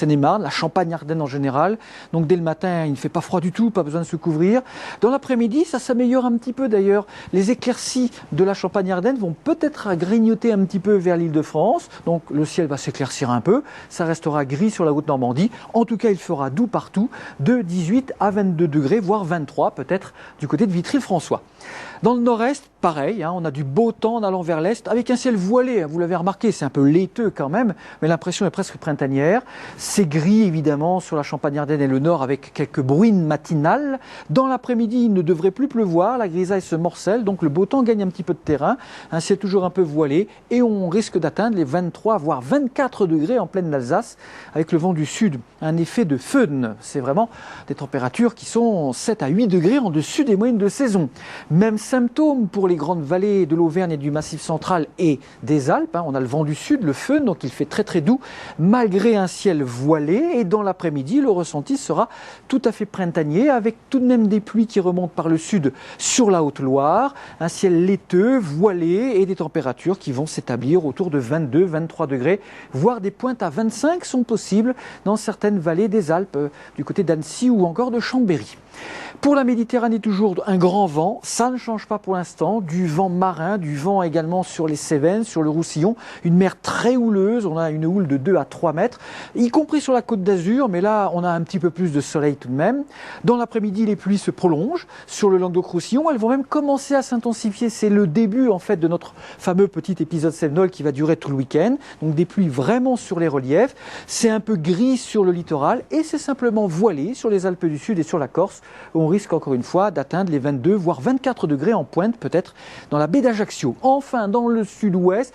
Seine-et-Marne, la Champagne-Ardenne en général. Donc dès le matin, il ne fait pas froid du tout, pas besoin de se couvrir. Dans l'après-midi, ça s'améliore un petit peu d'ailleurs. Les éclaircies de la Champagne-Ardenne vont peut-être grignoter un petit peu vers l'Île-de-France. Donc le ciel va s'éclaircir un peu. Ça restera gris sur la Haute-Normandie. En tout cas, il fera doux partout, de 18 à 22 degrés, voire 23 peut-être du côté de Vitry-le-François. Dans le nord-est, pareil, on a du beau temps en allant vers l'est, avec un ciel voilé, vous l'avez remarqué, c'est un peu laiteux quand même, mais l'impression est presque printanière. C'est gris évidemment sur la Champagne-Ardenne et le nord avec quelques bruines matinales. Dans l'après-midi, il ne devrait plus pleuvoir, la grisaille se morcelle, donc le beau temps gagne un petit peu de terrain, un ciel toujours un peu voilé, et on risque d'atteindre les 23 voire 24 degrés en pleine Alsace, avec le vent du sud, un effet de Föhn. C'est vraiment des températures qui sont 7 à 8 degrés en dessus des moyennes de saison. Même symptôme pour les grandes vallées de l'Auvergne et du Massif central et des Alpes. On a le vent du sud, le Föhn, donc il fait très très doux, malgré un ciel voilé. Et dans l'après-midi, le ressenti sera tout à fait printanier, avec tout de même des pluies qui remontent par le sud sur la Haute-Loire, un ciel laiteux, voilé et des températures qui vont s'établir autour de 22-23 degrés, voire des pointes à 25 sont possibles dans certaines vallées des Alpes, du côté d'Annecy ou encore de Chambéry. Pour la Méditerranée, toujours un grand vent, ça ne change pas pour l'instant, du vent marin, du vent également sur les Cévennes, sur le Roussillon, une mer très houleuse, on a une houle de 2 à 3 mètres, y compris sur la Côte d'Azur, mais là on a un petit peu plus de soleil tout de même. Dans l'après-midi, les pluies se prolongent sur le Languedoc-Roussillon, elles vont même commencer à s'intensifier, c'est le début en fait de notre fameux petit épisode Cévenol qui va durer tout le week-end, donc des pluies vraiment sur les reliefs, c'est un peu gris sur le littoral et c'est simplement voilé sur les Alpes du Sud et sur la Corse, où on risque encore une fois d'atteindre les 22 voire 24 degrés en pointe peut-être dans la baie d'Ajaccio. Enfin dans le sud-ouest,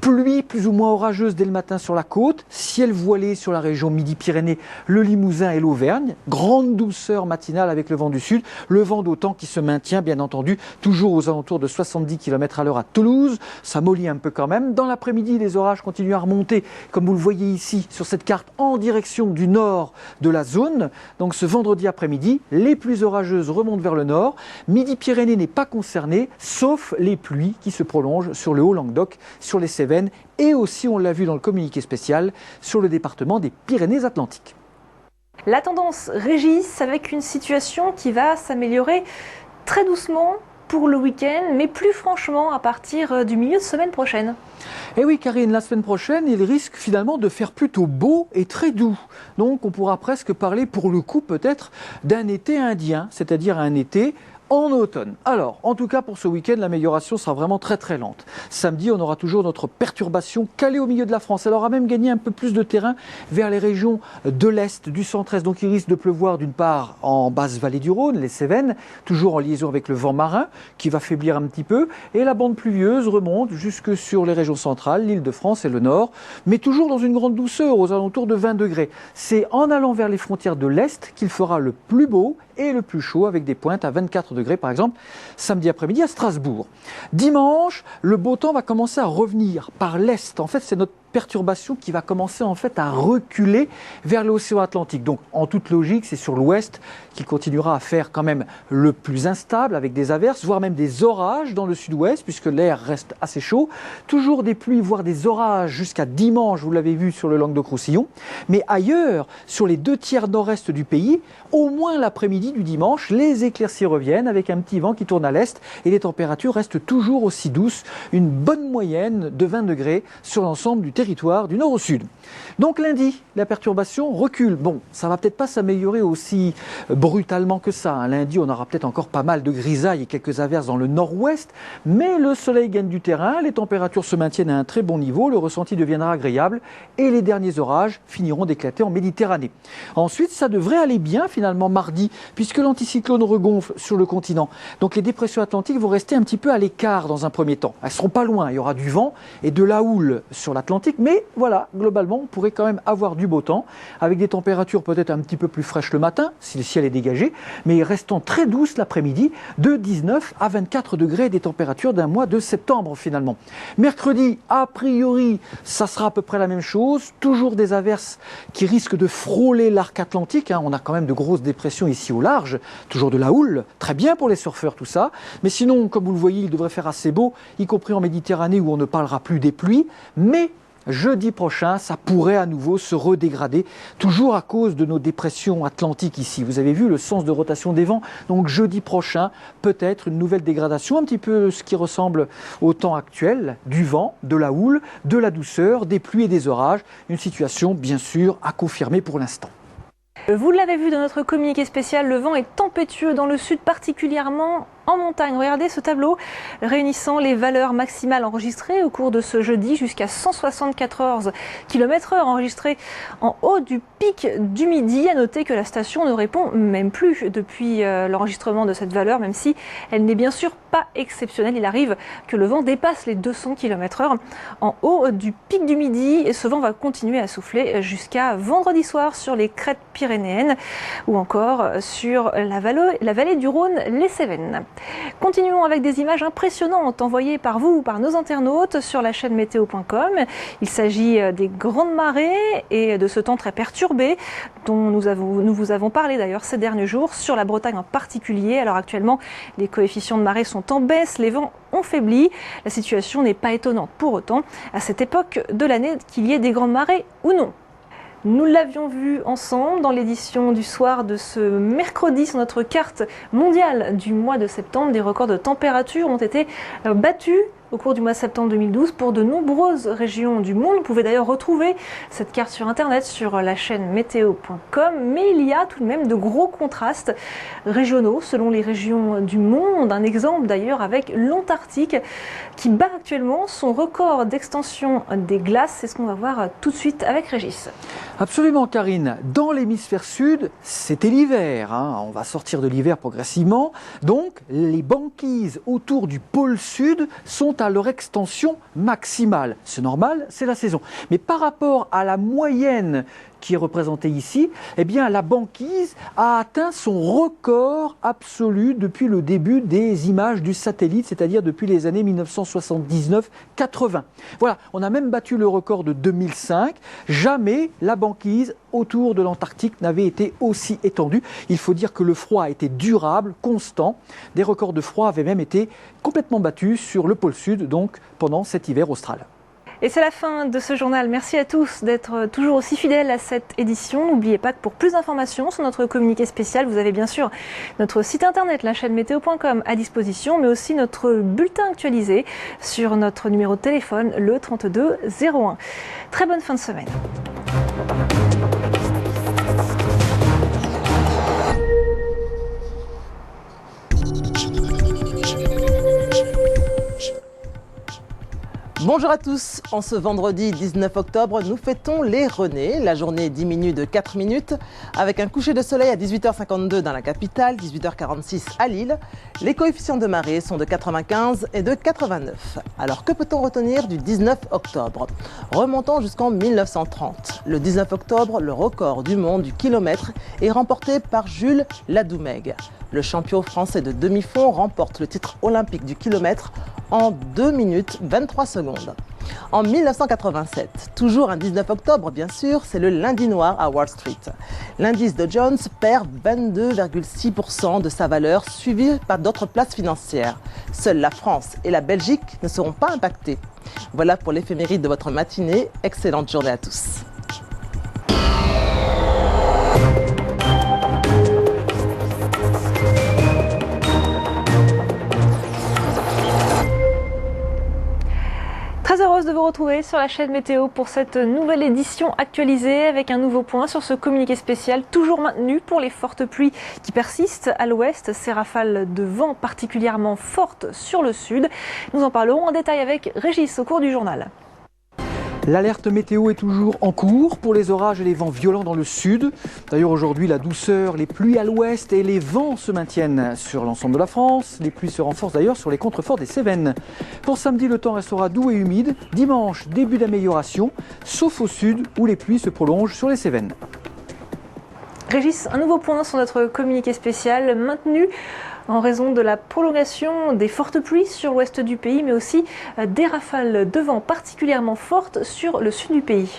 pluie plus ou moins orageuse dès le matin sur la côte, ciel voilé sur la région Midi-Pyrénées, le Limousin et l'Auvergne, grande douceur matinale avec le vent du sud, le vent d'automne qui se maintient bien entendu toujours aux alentours de 70 km à l'heure à Toulouse, ça mollit un peu quand même. Dans l'après-midi, les orages continuent à remonter, comme vous le voyez ici sur cette carte, en direction du nord de la zone. Donc ce vendredi après-midi, les pluies orageuses remontent vers le nord, Midi-Pyrénées n'est pas concerné, sauf les pluies qui se prolongent sur le Haut-Languedoc, sur les Cévennes, et aussi, on l'a vu dans le communiqué spécial, sur le département des Pyrénées-Atlantiques. La tendance régisse avec une situation qui va s'améliorer très doucement pour le week-end, mais plus franchement à partir du milieu de semaine prochaine. Et oui, Karine, la semaine prochaine, il risque finalement de faire plutôt beau et très doux. Donc on pourra presque parler pour le coup peut-être d'un été indien, c'est-à-dire un été en automne. Alors, en tout cas pour ce week-end, l'amélioration sera vraiment très très lente. Samedi, on aura toujours notre perturbation calée au milieu de la France. Elle aura même gagné un peu plus de terrain vers les régions de l'Est, du centre-Est. Donc il risque de pleuvoir d'une part en basse vallée du Rhône, les Cévennes, toujours en liaison avec le vent marin, qui va faiblir un petit peu. Et la bande pluvieuse remonte jusque sur les régions centrales, l'Île-de-France et le Nord, mais toujours dans une grande douceur, aux alentours de 20 degrés. C'est en allant vers les frontières de l'Est qu'il fera le plus beau et le plus chaud, avec des pointes à 24 degrés par exemple samedi après-midi à Strasbourg. Dimanche, le beau temps va commencer à revenir par l'est. En fait, c'est notre perturbation qui va commencer en fait à reculer vers l'océan Atlantique. Donc en toute logique, c'est sur l'ouest qu'il continuera à faire quand même le plus instable avec des averses, voire même des orages dans le sud-ouest puisque l'air reste assez chaud. Toujours des pluies, voire des orages jusqu'à dimanche, vous l'avez vu sur le Languedoc-Roussillon. Mais ailleurs, sur les 2/3 nord-est du pays, au moins l'après-midi du dimanche, les éclaircies reviennent avec un petit vent qui tourne à l'est et les températures restent toujours aussi douces, une bonne moyenne de 20 degrés sur l'ensemble du territoire du nord au sud. Donc lundi, la perturbation recule. Bon, ça va peut-être pas s'améliorer aussi brutalement que ça. Lundi, on aura peut-être encore pas mal de grisailles et quelques averses dans le nord-ouest, mais le soleil gagne du terrain, les températures se maintiennent à un très bon niveau, le ressenti deviendra agréable et les derniers orages finiront d'éclater en Méditerranée. Ensuite, ça devrait aller bien finalement mardi, puisque l'anticyclone regonfle sur le continent. Donc les dépressions atlantiques vont rester un petit peu à l'écart dans un premier temps. Elles seront pas loin, il y aura du vent et de la houle sur l'Atlantique, mais voilà, globalement, on pourrait quand même avoir du beau temps, avec des températures peut-être un petit peu plus fraîches le matin, si le ciel est dégagé, mais restant très douces l'après-midi, de 19 à 24 degrés, des températures d'un mois de septembre finalement. Mercredi, a priori, ça sera à peu près la même chose, toujours des averses qui risquent de frôler l'arc atlantique, on a quand même de grosses dépressions ici au large, toujours de la houle, très bien pour les surfeurs tout ça, mais sinon, comme vous le voyez, il devrait faire assez beau, y compris en Méditerranée où on ne parlera plus des pluies, mais jeudi prochain, ça pourrait à nouveau se redégrader, toujours à cause de nos dépressions atlantiques ici. Vous avez vu le sens de rotation des vents, donc jeudi prochain, peut-être une nouvelle dégradation, un petit peu ce qui ressemble au temps actuel, du vent, de la houle, de la douceur, des pluies et des orages, une situation bien sûr à confirmer pour l'instant. Vous l'avez vu dans notre communiqué spécial, le vent est tempétueux dans le sud, particulièrement en montagne. Regardez ce tableau réunissant les valeurs maximales enregistrées au cours de ce jeudi jusqu'à 174 km/h enregistrés en haut du pic du Midi. À noter que la station ne répond même plus depuis l'enregistrement de cette valeur, même si elle n'est bien sûr pas exceptionnelle. Il arrive que le vent dépasse les 200 km/h en haut du pic du Midi et ce vent va continuer à souffler jusqu'à vendredi soir sur les crêtes pyrénéennes ou encore sur la vallée du Rhône, les Cévennes. Continuons avec des images impressionnantes envoyées par vous ou par nos internautes sur la chaîne météo.com. Il s'agit des grandes marées et de ce temps très perturbé dont nous vous avons parlé d'ailleurs ces derniers jours, sur la Bretagne en particulier. Alors actuellement, les coefficients de marée sont en baisse, les vents ont faibli. La situation n'est pas étonnante pour autant à cette époque de l'année qu'il y ait des grandes marées ou non. Nous l'avions vu ensemble dans l'édition du soir de ce mercredi sur notre carte mondiale du mois de septembre. Des records de température ont été battus au cours du mois de septembre 2012 pour de nombreuses régions du monde. Vous pouvez d'ailleurs retrouver cette carte sur internet sur la chaîne météo.com, mais il y a tout de même de gros contrastes régionaux selon les régions du monde. Un exemple d'ailleurs avec l'Antarctique qui bat actuellement son record d'extension des glaces. C'est ce qu'on va voir tout de suite avec Régis. Absolument Karine, dans l'hémisphère sud, c'était l'hiver, on va sortir de l'hiver progressivement, donc les banquises autour du pôle sud sont à leur extension maximale. C'est normal, c'est la saison. Mais par rapport à la moyenne qui est représentée ici, eh bien la banquise a atteint son record absolu depuis le début des images du satellite, c'est-à-dire depuis les années 1979-80. Voilà, on a même battu le record de 2005. Jamais la banquise autour de l'Antarctique n'avait été aussi étendue. Il faut dire que le froid a été durable, constant. Des records de froid avaient même été complètement battus sur le pôle sud, donc pendant cet hiver austral. Et c'est la fin de ce journal. Merci à tous d'être toujours aussi fidèles à cette édition. N'oubliez pas que pour plus d'informations sur notre communiqué spécial, vous avez bien sûr notre site internet, la chaîne météo.com à disposition, mais aussi notre bulletin actualisé sur notre numéro de téléphone, le 32 01. Très bonne fin de semaine. Bonjour à tous, en ce vendredi 19 octobre, nous fêtons les Renées. La journée diminue de 4 minutes avec un coucher de soleil à 18h52 dans la capitale, 18h46 à Lille. Les coefficients de marée sont de 95 et de 89. Alors que peut-on retenir du 19 octobre? Remontons jusqu'en 1930. Le 19 octobre, le record du monde du kilomètre est remporté par Jules Ladoumègue. Le champion français de demi-fond remporte le titre olympique du kilomètre en 2 minutes 23 secondes. En 1987, toujours un 19 octobre bien sûr, c'est le lundi noir à Wall Street. L'indice Dow Jones perd 22,6% de sa valeur, suivi par d'autres places financières. Seules la France et la Belgique ne seront pas impactées. Voilà pour l'éphéméride de votre matinée. Excellente journée à tous. Très heureuse de vous retrouver sur la chaîne Météo pour cette nouvelle édition actualisée avec un nouveau point sur ce communiqué spécial toujours maintenu pour les fortes pluies qui persistent à l'ouest, ces rafales de vent particulièrement fortes sur le sud. Nous en parlerons en détail avec Régis au cours du journal. L'alerte météo est toujours en cours pour les orages et les vents violents dans le sud. D'ailleurs aujourd'hui la douceur, les pluies à l'ouest et les vents se maintiennent sur l'ensemble de la France. Les pluies se renforcent d'ailleurs sur les contreforts des Cévennes. Pour samedi, le temps restera doux et humide. Dimanche, début d'amélioration, sauf au sud où les pluies se prolongent sur les Cévennes. Régis, un nouveau point sur notre communiqué spécial maintenu en raison de la prolongation des fortes pluies sur l'ouest du pays, mais aussi des rafales de vent particulièrement fortes sur le sud du pays.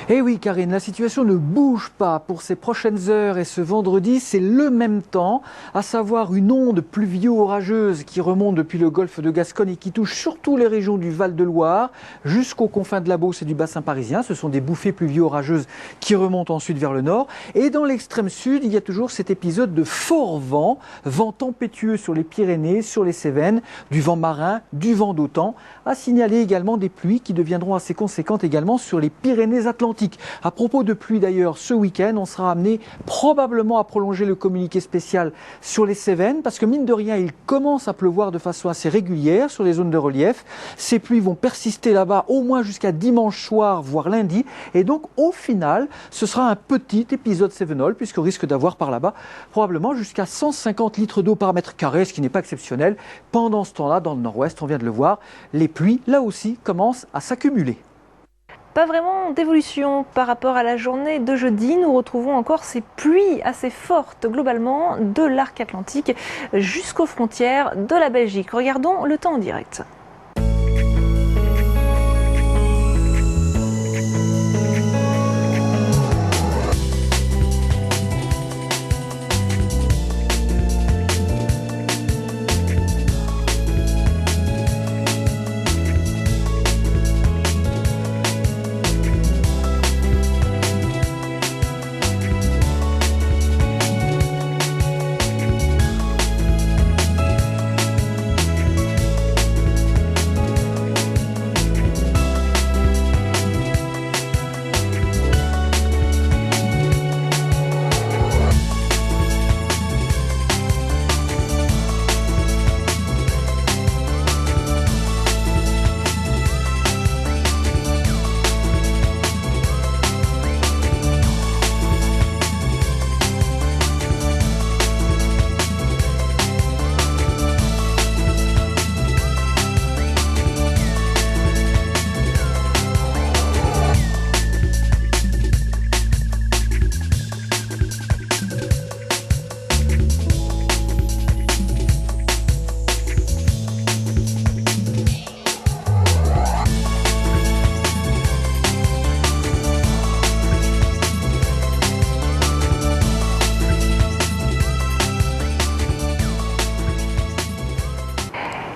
Eh oui, Karine, la situation ne bouge pas pour ces prochaines heures et ce vendredi, c'est le même temps, à savoir une onde pluvio-orageuse qui remonte depuis le golfe de Gascogne et qui touche surtout les régions du Val-de-Loire jusqu'aux confins de la Beauce et du bassin parisien. Ce sont des bouffées pluvio-orageuses qui remontent ensuite vers le nord. Et dans l'extrême sud, il y a toujours cet épisode de fort vent, vent tempétueux sur les Pyrénées, sur les Cévennes, du vent marin, du vent d'autant, à signaler également des pluies qui deviendront assez conséquentes également sur les Pyrénées-Atlantiques. À propos de pluie d'ailleurs, ce week-end, on sera amené probablement à prolonger le communiqué spécial sur les Cévennes parce que mine de rien, il commence à pleuvoir de façon assez régulière sur les zones de relief. Ces pluies vont persister là-bas au moins jusqu'à dimanche soir, voire lundi. Et donc au final, ce sera un petit épisode cévenol puisqu'on risque d'avoir par là-bas probablement jusqu'à 150 litres d'eau par mètre carré, ce qui n'est pas exceptionnel. Pendant ce temps-là, dans le nord-ouest, on vient de le voir, les pluies, là aussi, commencent à s'accumuler. Pas vraiment d'évolution par rapport à la journée de jeudi. Nous retrouvons encore ces pluies assez fortes globalement de l'arc atlantique jusqu'aux frontières de la Belgique. Regardons le temps en direct.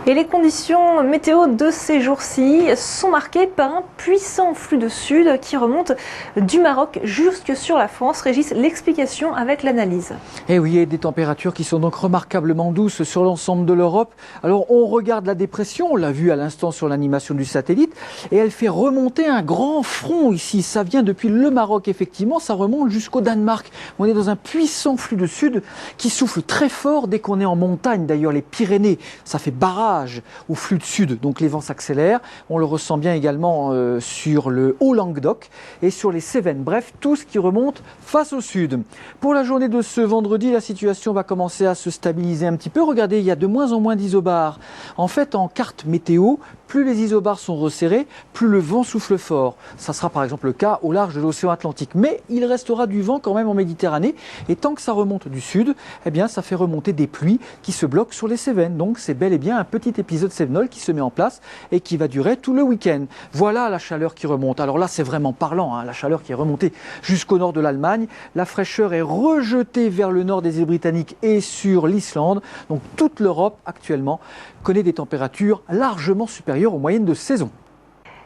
Et les conditions météo de ces jours-ci sont marquées par un puissant flux de sud qui remonte du Maroc jusque sur la France. Régis, l'explication avec l'analyse. Et oui, et des températures qui sont donc remarquablement douces sur l'ensemble de l'Europe. Alors on regarde la dépression, on l'a vu à l'instant sur l'animation du satellite, et elle fait remonter un grand front ici. Ça vient depuis le Maroc, effectivement, ça remonte jusqu'au Danemark. On est dans un puissant flux de sud qui souffle très fort dès qu'on est en montagne. D'ailleurs, les Pyrénées, ça fait barrage au flux de sud, donc les vents s'accélèrent. On le ressent bien également sur le Haut-Languedoc et sur les Cévennes. Bref, tout ce qui remonte face au sud. Pour la journée de ce vendredi, la situation va commencer à se stabiliser un petit peu. Regardez, il y a de moins en moins d'isobars. En fait, en carte météo, plus les isobars sont resserrés, plus le vent souffle fort. Ça sera par exemple le cas au large de l'océan Atlantique. Mais il restera du vent quand même en Méditerranée. Et tant que ça remonte du sud, eh bien, ça fait remonter des pluies qui se bloquent sur les Cévennes. Donc c'est bel et bien un petit épisode cévenol qui se met en place et qui va durer tout le week-end. Voilà la chaleur qui remonte. Alors là, c'est vraiment parlant, hein, la chaleur qui est remontée jusqu'au nord de l'Allemagne. La fraîcheur est rejetée vers le nord des îles britanniques et sur l'Islande. Donc toute l'Europe actuellement connaît des températures largement supérieures aux moyennes de saison.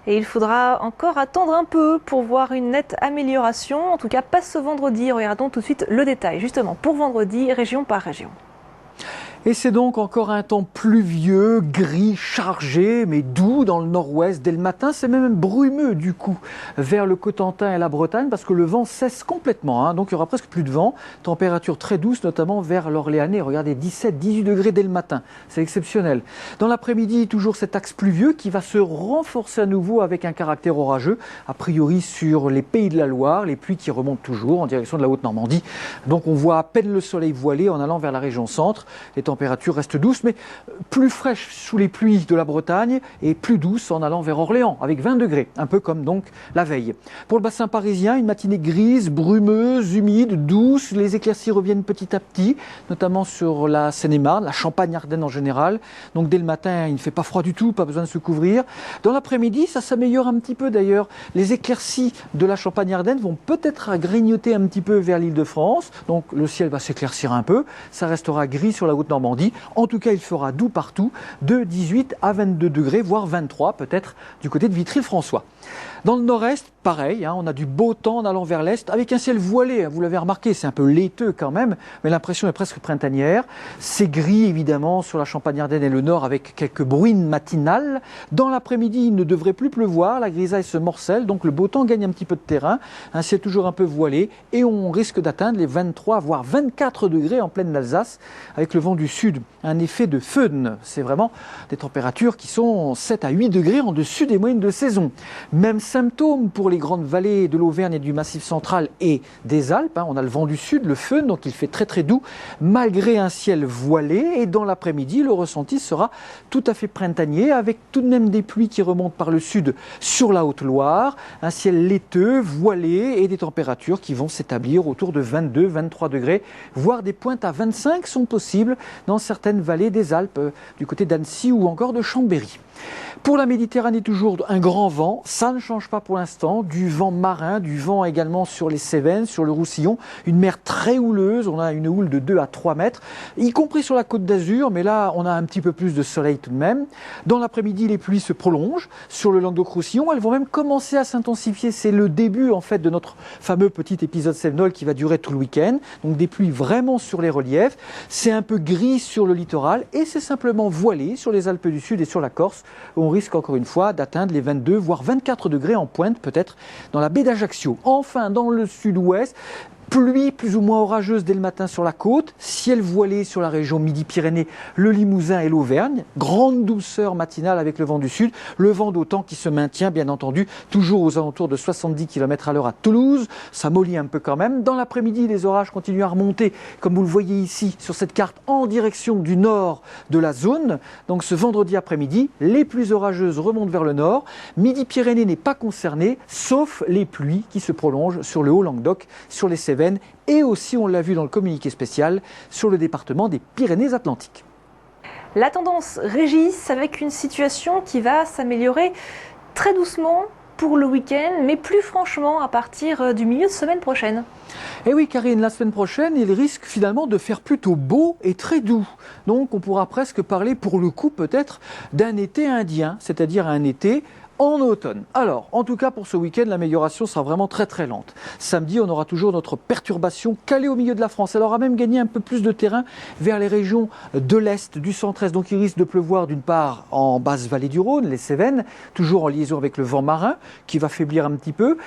Et il faudra encore attendre un peu pour voir une nette amélioration. En tout cas, pas ce vendredi. Regardons tout de suite le détail, justement, pour vendredi, région par région. Et c'est donc encore un temps pluvieux, gris, chargé, mais doux dans le nord-ouest. Dès le matin, c'est même brumeux du coup vers le Cotentin et la Bretagne parce que le vent cesse complètement. Donc il y aura presque plus de vent. Température très douce, notamment vers l'Orléanais. Regardez, 17-18 degrés dès le matin. C'est exceptionnel. Dans l'après-midi, toujours cet axe pluvieux qui va se renforcer à nouveau avec un caractère orageux. A priori sur les Pays de la Loire, les pluies qui remontent toujours en direction de la Haute-Normandie. Donc on voit à peine le soleil voilé en allant vers la région centre. Les températures températures restent douces, mais plus fraîches sous les pluies de la Bretagne et plus douces en allant vers Orléans, avec 20 degrés, un peu comme donc la veille. Pour le bassin parisien, une matinée grise, brumeuse, humide, douce. Les éclaircies reviennent petit à petit, notamment sur la Seine-et-Marne, la Champagne-Ardenne en général. Donc dès le matin, il ne fait pas froid du tout, pas besoin de se couvrir. Dans l'après-midi, ça s'améliore un petit peu d'ailleurs. Les éclaircies de la Champagne-Ardenne vont peut-être grignoter un petit peu vers l'Île-de-France. Donc le ciel va s'éclaircir un peu. Ça restera gris sur la Haute-Normandie. En tout cas, il fera doux partout, de 18 à 22 degrés, voire 23 peut-être du côté de Vitry-le-François. Dans le nord-est, pareil, on a du beau temps en allant vers l'est, avec un ciel voilé, vous l'avez remarqué, c'est un peu laiteux quand même, mais l'impression est presque printanière. C'est gris évidemment sur la Champagne-Ardenne et le nord avec quelques bruines matinales. Dans l'après-midi, il ne devrait plus pleuvoir, la grisaille se morcelle, donc le beau temps gagne un petit peu de terrain, un ciel toujours un peu voilé, et on risque d'atteindre les 23 voire 24 degrés en pleine Alsace, avec le vent du sud, un effet de feune. C'est vraiment des températures qui sont 7 à 8 degrés en dessus des moyennes de saison. Même symptôme pour les grandes vallées de l'Auvergne et du Massif central et des Alpes. On a le vent du sud, le feune, donc il fait très très doux, malgré un ciel voilé. Et dans l'après-midi, le ressenti sera tout à fait printanier, avec tout de même des pluies qui remontent par le sud sur la Haute-Loire, un ciel laiteux, voilé et des températures qui vont s'établir autour de 22-23 degrés, voire des pointes à 25 sont possibles dans certaines vallées des Alpes, du côté d'Annecy ou encore de Chambéry. Pour la Méditerranée, toujours un grand vent, ça ne change pas pour l'instant, du vent marin, du vent également sur les Cévennes, sur le Roussillon, une mer très houleuse, on a une houle de 2 à 3 mètres, y compris sur la Côte d'Azur, mais là on a un petit peu plus de soleil tout de même. Dans l'après-midi, les pluies se prolongent sur le Languedoc-Roussillon, elles vont même commencer à s'intensifier, c'est le début en fait de notre fameux petit épisode Cévenol qui va durer tout le week-end, donc des pluies vraiment sur les reliefs, c'est un peu gris sur le littoral et c'est simplement voilé sur les Alpes du Sud et sur la Corse, où on risque encore une fois d'atteindre les 22 voire 24 degrés en pointe peut-être dans la baie d'Ajaccio. Enfin dans le sud-ouest, pluie plus ou moins orageuse dès le matin sur la côte, ciel voilé sur la région Midi-Pyrénées, le Limousin et l'Auvergne, grande douceur matinale avec le vent du sud, le vent d'autant qui se maintient bien entendu toujours aux alentours de 70 km à l'heure à Toulouse, ça mollit un peu quand même. Dans l'après-midi, les orages continuent à remonter, comme vous le voyez ici sur cette carte, en direction du nord de la zone. Donc ce vendredi après-midi, les pluies orageuses remontent vers le nord, Midi-Pyrénées n'est pas concerné, sauf les pluies qui se prolongent sur le Haut-Languedoc, sur les Cévennes, et aussi, on l'a vu dans le communiqué spécial, sur le département des Pyrénées-Atlantiques. La tendance Régis avec une situation qui va s'améliorer très doucement pour le week-end, mais plus franchement à partir du milieu de semaine prochaine. Et oui, Karine, la semaine prochaine, il risque finalement de faire plutôt beau et très doux. Donc on pourra presque parler pour le coup peut-être d'un été indien, c'est-à-dire un été en automne. Alors, en tout cas pour ce week-end, l'amélioration sera vraiment très très lente. Samedi, on aura toujours notre perturbation calée au milieu de la France. Elle aura même gagné un peu plus de terrain vers les régions de l'Est, du centre-Est. Donc il risque de pleuvoir d'une part en basse vallée du Rhône, les Cévennes, toujours en liaison avec le vent marin, qui va faiblir un petit peu.